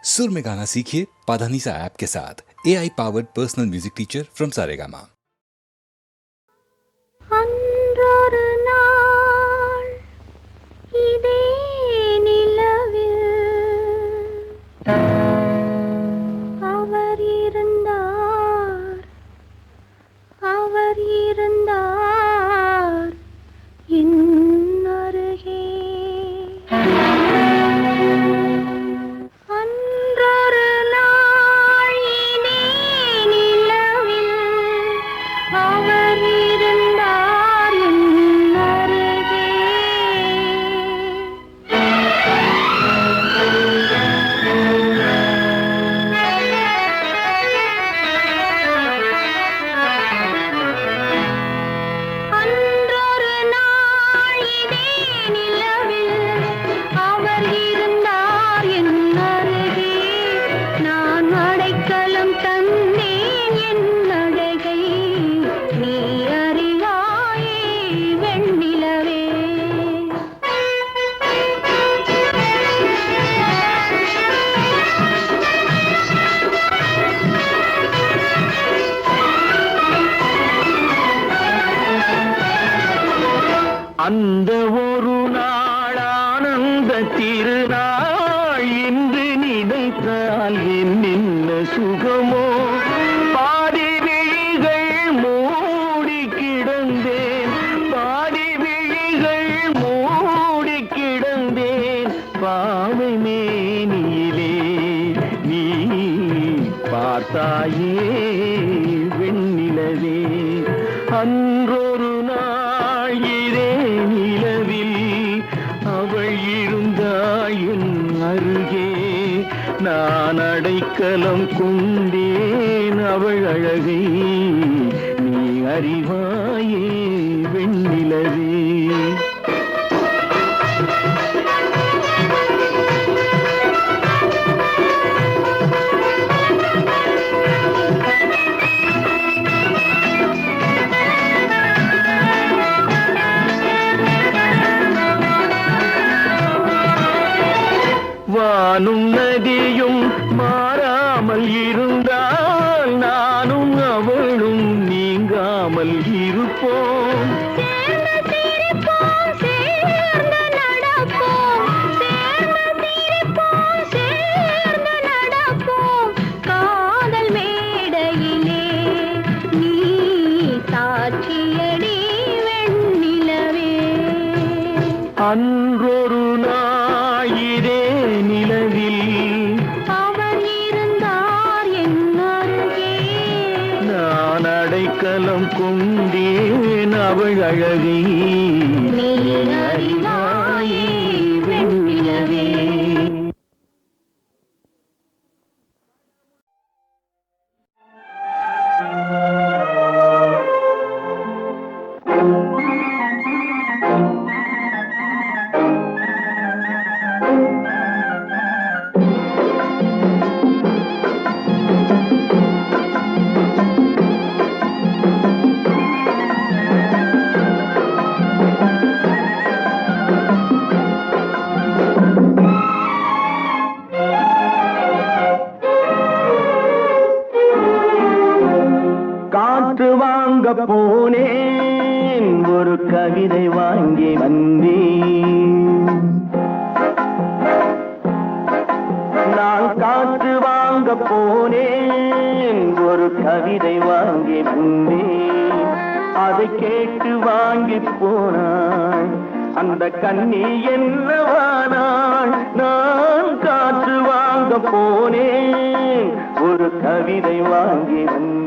सुर में गाना सीखिए पाधानीसा ऐप के साथ। AI powered personal music teacher from Saregama. அன்றொரு நாள் இதே நிலவில் அவர் இருந்தார் என் அருகே. அன்றொரு நாள் இதே நிலவில் அவர் இருந்தார் என் அருகே. அன்றொரு நாள் இதே நிலவில் அவர் இருந்தார் என் அருகே. நான் அடைக்கலம் தந்தேன் என் அழகை நீ அறிவாயே வெண்ணிலவே. அந்த ஒரு நாள் ஆனந்த திருநாள் இன்று நினைத்தால் என்ன சுகமோ. பாதி விழிகள் மூடி கிடந்தேன், பாதி விழிகள் மூடி கிடந்தேன். பாவை மேனியிலே நீ பார்த்தாயே வெண்ணிலவே. அன்றொரு நாள் இதே நிலவில் அவள் இருந்தாள் என் அருகே. நான் அடைக்கலம் கொண்டேன் அவள் அழகை நீ அறிவாயே வெண்ணிலவே. வானும் நதியும் மாறாமல் இருந்தால் நானும் அவளும் நீங்காமல் இருப்போம். சேர்ந்து சிரிப்போம், சேர்ந்து நடப்போம், சேர்ந்து சிரிப்போம், சேர்ந்து நடப்போம். காதல் மேடையிலே நீ சாட்சியடி வெண்ணிலவே. அன்றொரு நாள் இதே நிலவில் அவர் இருந்தார் என் அருகே. நான் அடைக்கலம் கொண்டேன் அவள் அழகை நீ அறிவாயே வெண்ணிலவே. காற்று வாங்க போனேன், ஒரு கவிதை வாங்கி வந்தேன். நான் காற்று வாங்க போனேன், ஒரு கவிதை வாங்கி வந்தேன். அதை கேட்டு வாங்கி போனாள் அந்த கண்ணி என்னவானாள். நான் காற்று வாங்க போனேன், ஒரு கவிதை வாங்கி வந்தேன்.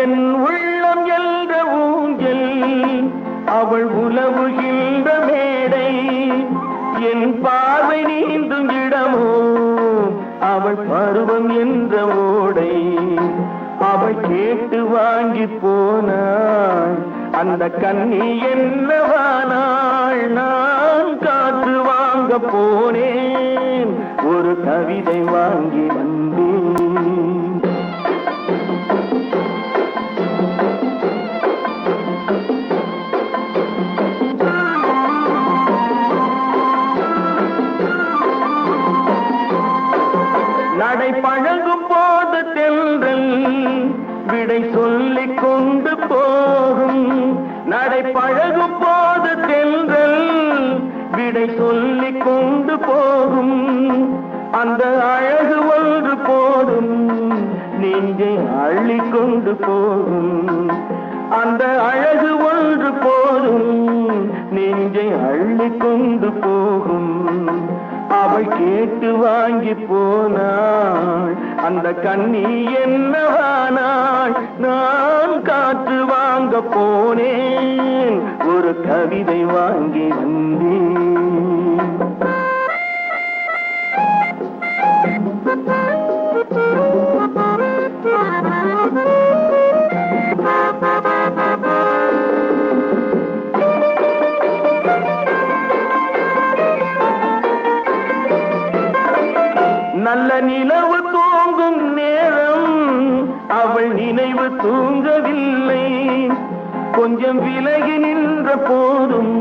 என் உள்ளம் என்ற ஊஞ்சல் அவள் உலவுகின்ற மேடை. என் பார்வை நீந்தும் இடமோ அவள் பருவம் என்ற ஓடை. அவள் கேட்டு வாங்கி போனாள் அந்த கண்ணி என்னவானாள். நான் காற்று போனேன், ஒரு கவிதை வாங்கி வந்தேன். நடை பழகும் போது தென்றல் விடை சொல்லிக் கொண்டு போகும். நடை பழகும் போது தென்றல் விடை சொல்லிக் கொண்டு போகும். அந்த அழகு ஒன்று போதும், நெஞ்சை அள்ளிக் கொண்டு போகும். அந்த அழகு ஒன்று போதும், நெஞ்சை அள்ளிக் கொண்டு போகும். அவள் கேட்டு வாங்கி போனாள், அந்த கண்ணி என்னவானாள். நான் காற்று வாங்க போனேன், ஒரு கவிதை வாங்கி வந்தேன். நல்ல நிலவு தூங்கும் நேரம் அவள் நினைவு தூங்கவில்லை. கொஞ்சம் விலகி நின்ற போதும்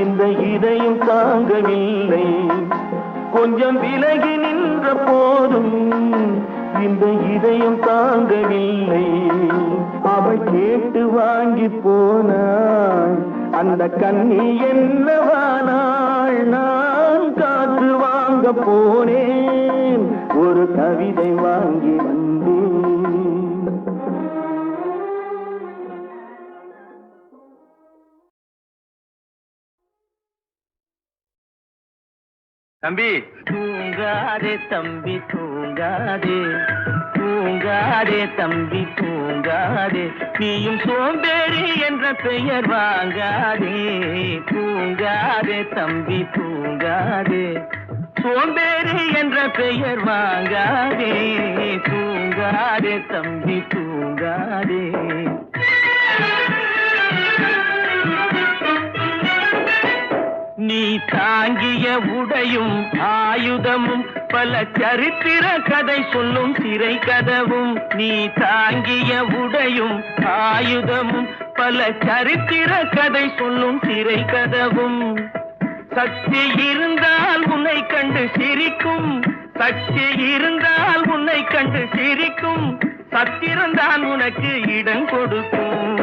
இந்த இதயம் தாங்கவில்லை. கொஞ்சம் விலகி நின்ற போதும் இந்த இதயம் தாங்கவில்லை. அவள் கேட்டு வாங்கி போனாள், அந்த கண்ணி என்னவானாள். நான் காற்று வாங்க போனேன், ஒரு கவிதை வாங்கி வந்தேன். தம்பி தூங்காதே, தம்பி தூங்காதே, தூங்காதே தம்பி தூங்காதே, நீயும் சோம்பேறி என்ற பெயர் வாங்காதே. தூங்காதே தம்பி தூங்காதே, சோம்பேறி என்ற பெயர் வாங்காதே. தூங்காதே தம்பி தூங்காதே. நீ தாங்கிய உடையும் ஆயுதமும் பல சரித்திர கதை சொல்லும் திரை கதவும். நீ தாங்கிய உடையும் ஆயுதமும் பல சரித்திர கதை சொல்லும் திரை கதவும். சக்தி இருந்தால் உன்னை கண்டு சிரிக்கும், சக்தி இருந்தால் உன்னை கண்டு சிரிக்கும். சத்திரந்தான் உனக்கு இடம் கொடுக்கும்.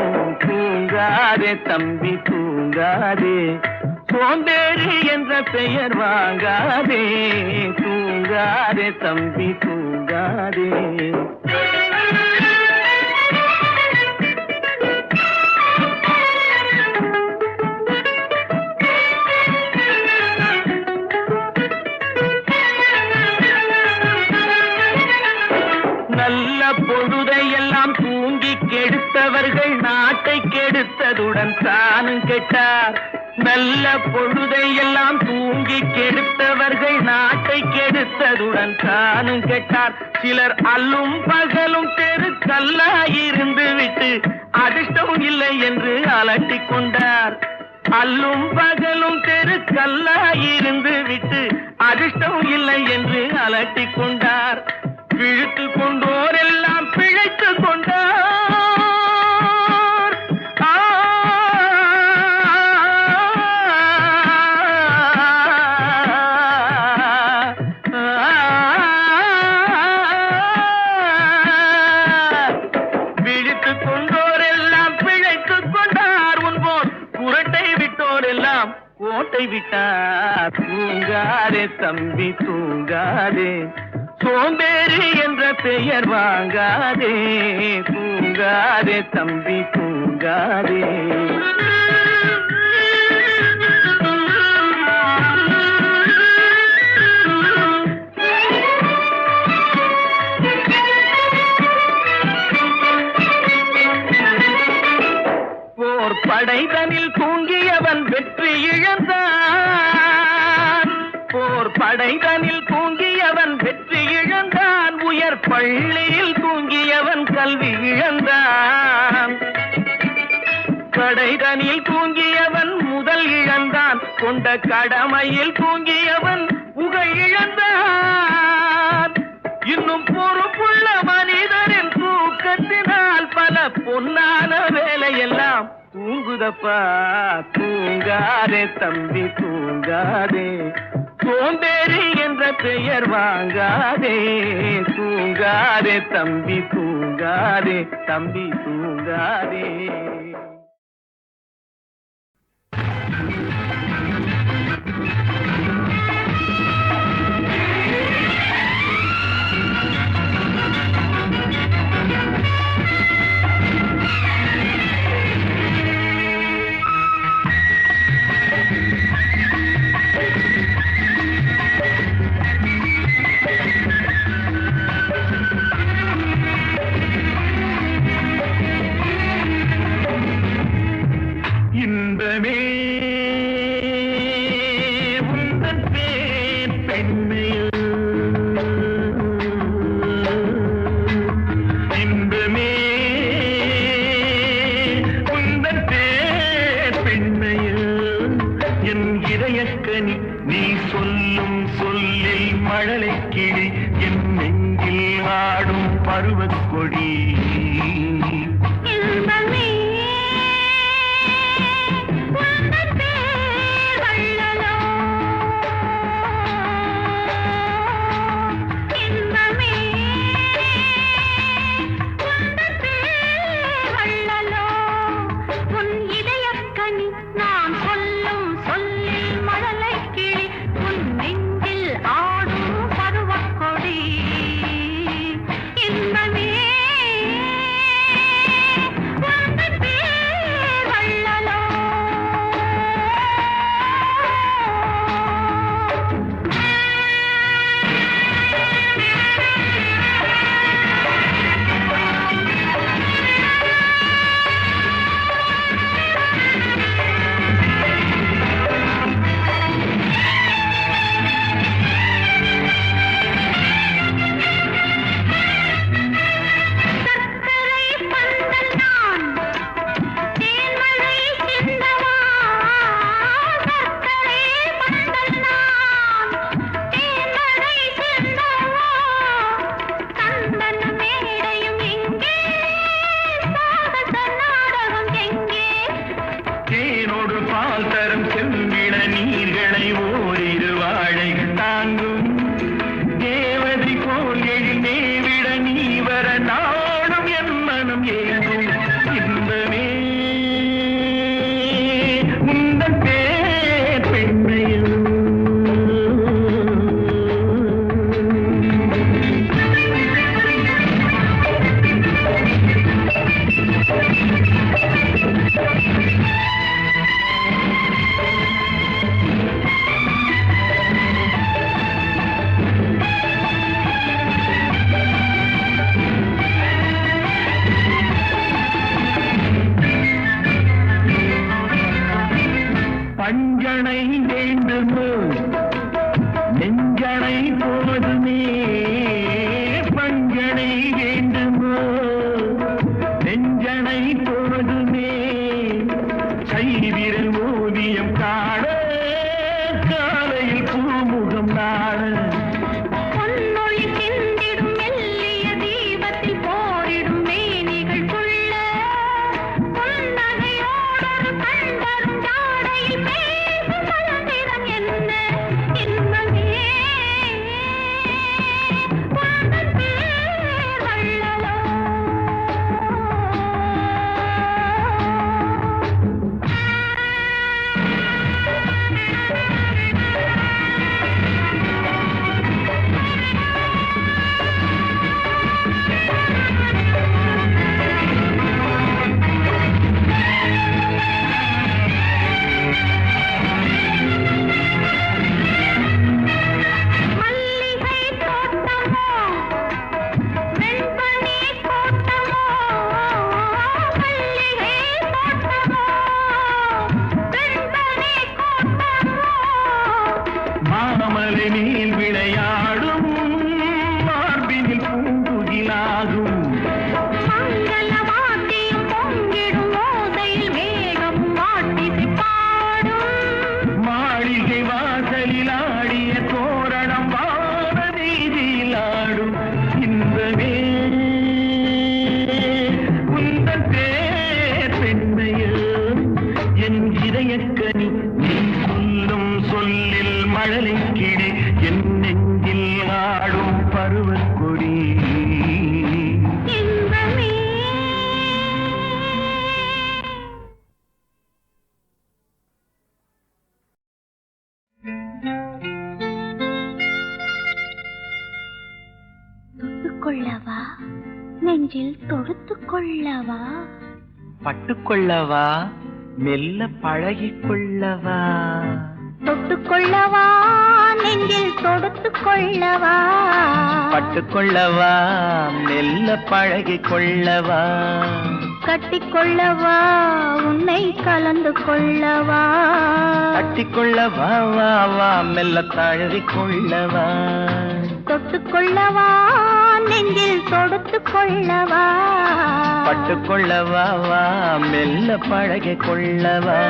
தூங்காதே தம்பி தூங்காதே, சோம்பேறி என்ற பெயர் வாங்காதே. தூங்காதே தம்பி தூங்காதே. நல்ல பொழுதையெல்லாம் தூங்கி கெடுத்தவர்கள் நாட்டை கெடுத்ததுடன் தானும் கெட்டார். நல்ல பொழுதையெல்லாம் தூங்கி கெடுத்தவர்கள் நாட்டை கெடுத்ததுடன் தானும் கெட்டார். சிலர் அல்லும் பகலும் தெருக்கல்லாயிருந்து விட்டு அதிர்ஷ்டம் இல்லை என்று அலட்டிக் கொண்டார். அல்லும் பகலும் தெருக்கல்லாயிருந்து விட்டு அதிர்ஷ்டம் இல்லை என்று அலட்டிக் கொண்டார். பிழைத்து கொண்டோரெல்லாம் பிழைத்து கொண்டார். பிழைத்து கொண்டோரெல்லாம் பிழைத்து கொண்டார். உன்போர் புரட்டை விட்டோரெல்லாம் கோட்டை விட்டார். தூங்காதே தம்பி தூங்காதே, சோம்பேறி என்ற பெயர் வாங்காதே. தூங்காதே தம்பி தூங்காதே. போர் படைதனில் தூங்கியவன் வெற்றி இழந்தான். போர் படைதனில் தூங்கியவன் வெற்றி இழந்தான். உயர் பள்ளியில் தூங்கியவன் கல்வி இழந்தான். படைதனில் தூங்கியவன் முதல் உடல் இழந்தான், கொண்ட கடமையில் தூங்கியவன் புகழ் இழந்தான். இன்னும் பொறுப்புள்ள மனிதரின் தூக்கத்தினால் பல பொன்னான வேலையெல்லாம் தூங்குதப்பா. தூங்காதே தம்பி தூங்காதே, சோம்பேறி என்ற பெயர் வாங்காதே. தூங்காதே தம்பி தூங்காதே, தம்பி தூங்காதே. இன்பமே உந்தன் பேர் பெண்மையில், இன்பமே உந்தன் பேர் பெண்மையில், என் இதயக்கனி நீ சொல்லும் சொல்லில் மழலை கிளி, என் நெஞ்சில் ஆடும் பருவக்கொடி. மங்கள வாத்தியம் பொங்கிடும் ஓசையில் மேகம் வாட்டி பாடும். பகலில் ஆடிய தோரணம் வான வீதியில் ஆடும் இன்பமே உந்தன் பேர் பெண்மையோ என் இதயக்கனி நீ சொல்லும் சொல்லில் மழலை கிளி என் நெஞ்சில் ஆடும் பருவக்கொடி இன்பமே தொட்டுக்கொள்ளவா நெஞ்சில் தொடுத்துக் கொள்ளவா பட்டுக்கொள்ளவா மெல்ல பழகிக்கொள்ளவா தொட்டுக்கொள்ளவா நெஞ்சில் தொடுத்துக் கொள்ளவா பட்டுக்கொள்ளவா மெல்ல பழகிக்கொள்ளவா கட்டிக்கொள்ளவா உன்னை கலந்து கொள்ளவா கட்டிக்கொள்ளவா வா வா மெல்ல தழுவிக்கொள்ளவா தொட்டுக்கொள்ளவா நெஞ்சில் தொடுத்துக் கொள்ளவா பட்டுக்கொள்ளவா வா மெல்ல பழகிக்கொள்ளவா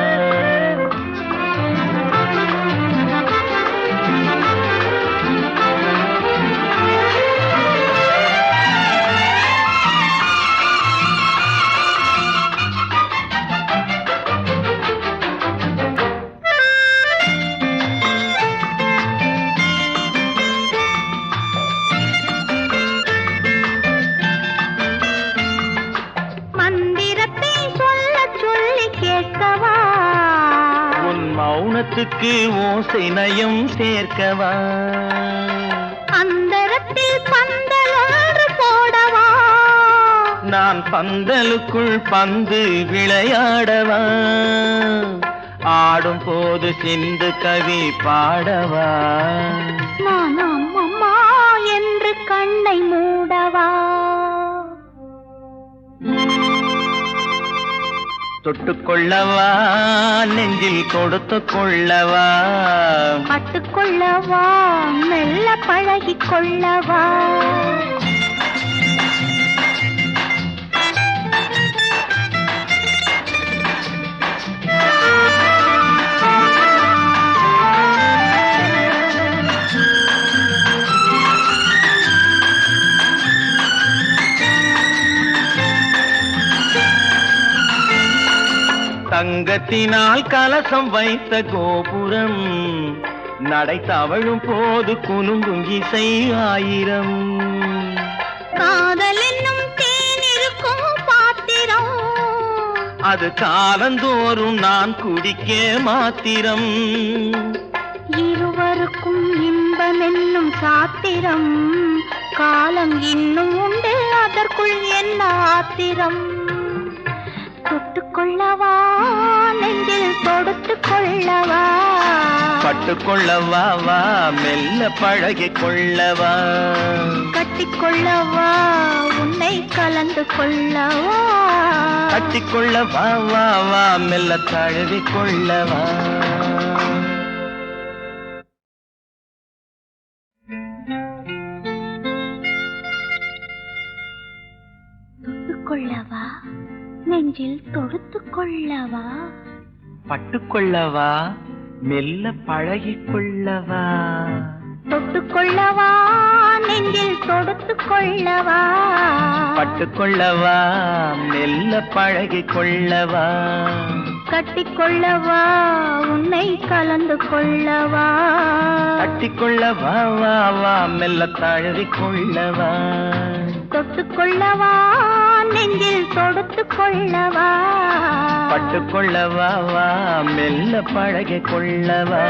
மந்திரத்தை சொல்லச் சொல்லி கேட்கவா உன் மௌனத்துக்கு ஓசை நயம் சேர்க்கவா அந்தரத்தில் பந்தல் ஒன்று போடவா நான் பந்தலுக்குள் பந்து விளையாடவா ஆடும் போது சிந்து கவி பாடவா நான் அம்மம்மா என்று கண்ணை மூடவா தொட்டுக்கொள்ளவா நெஞ்சில் கொடுத்து கொள்ளவா பட்டுக்கொள்ளவா மெல்ல பழகிக் கொள்ளவா தங்கத்தினால் கலசம் வைத்த கோபுரம் நடை தவழும் போது குலுங்கும் இசை ஆயிரம் காதல் என்னும் தேன் இருக்கும் பாத்திரம் அது காலந்தோறும் நான் குடிக்க மாத்திரம் இருவருக்கும் இன்பம் என்னும் சாத்திரம் காலம் இன்னும் உண்டு அதற்குள் என்ன ஆத்திரம் தொட்டுக்கொள்ளவா நெஞ்சில் தொடுத்துக் கொள்ளவா பட்டுக்கொள்ளவா வா மெல்ல பழகிக்கொள்ளவா கட்டிக்கொள்ளவா உன்னை கலந்து கொள்ளவா கட்டிக்கொள்ளவா வா வா மெல்ல தழுவிக்கொள்ளவா தொட்டுக்கொள்ளவா நெஞ்சில் தொடுத்துக் கொள்ளவா பட்டுக்கொள்ளவா மெல்ல பழகிக்கொள்ளவா தொட்டுக்கொள்ளவா நெஞ்சில் தொடுத்துக் கொள்ளவா பட்டுக்கொள்ளவா மெல்ல பழகிக்கொள்ளவா கட்டிக்கொள்ளவா உன்னை கலந்து கொள்ளவா கட்டிக்கொள்ளவா வா வா மெல்ல தழுவிக்கொள்ளவா தொட்டுக்கொள்ளவா நெஞ்சில் தொடுத்துக் கொள்ளவா பட்டுக்கொள்ளவா வா மெல்ல பழகிக்கொள்ளவா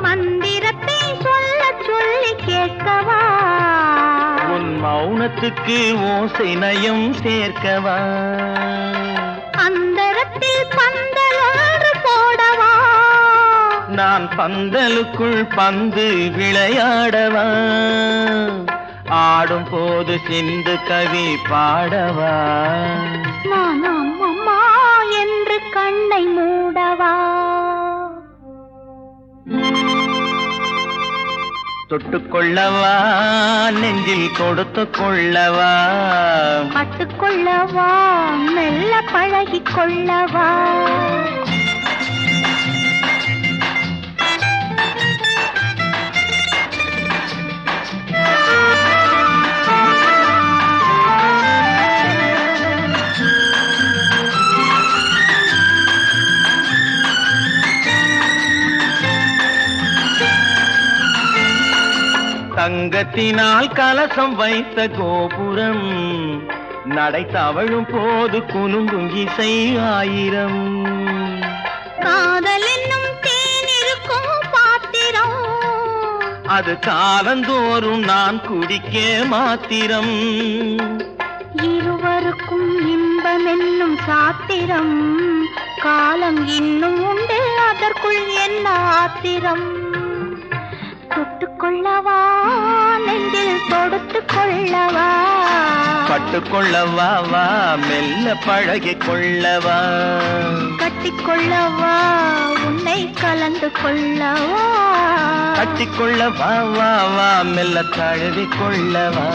மந்திரத்தை சொல்லச் சொல்லி கேட்கவா உன் மௌனத்துக்கு ஓசை நயம் சேர்க்கவா அந்தரத்தில் பந்தல் ஒன்று போடவா நான் பந்தலுக்குள் பந்து விளையாடவா ஆடும் போது சிந்து கவி பாடவா நான் அம்மம்மா என்று கண்ணை மூடவா தொட்டுக்கொள்ளவா நெஞ்சில் கொடுத்து கொள்ளவா பட்டுக்கொள்ளவா மெல்ல பழகிக் கொள்ளவா தங்கத்தினால் கலசம் வைத்த கோபுரம் நடை தவழும் போது குலுங்கும் இசை ஆயிரம் காதல் என்னும் தேனிருக்கும் பாத்திரம் அது காலந்தோறும் நான் குடிக்க மாத்திரம் இருவருக்கும் இன்பம் என்னும் சாத்திரம் காலம் இன்னும் உண்டு அதற்குள் என்ன ஆத்திரம் தொட்டுக்கொள்ளவா நெஞ்சில் தொடுத்து கொள்ளவா பட்டுக்கொள்ளவா வா மெல்ல பழகிக் கொள்ளவா கட்டிக்கொள்ளவா உன்னை கலந்து கொள்ளவா கட்டிக்கொள்ளவா வா வா மெல்ல தழுவிக் கொள்ளவா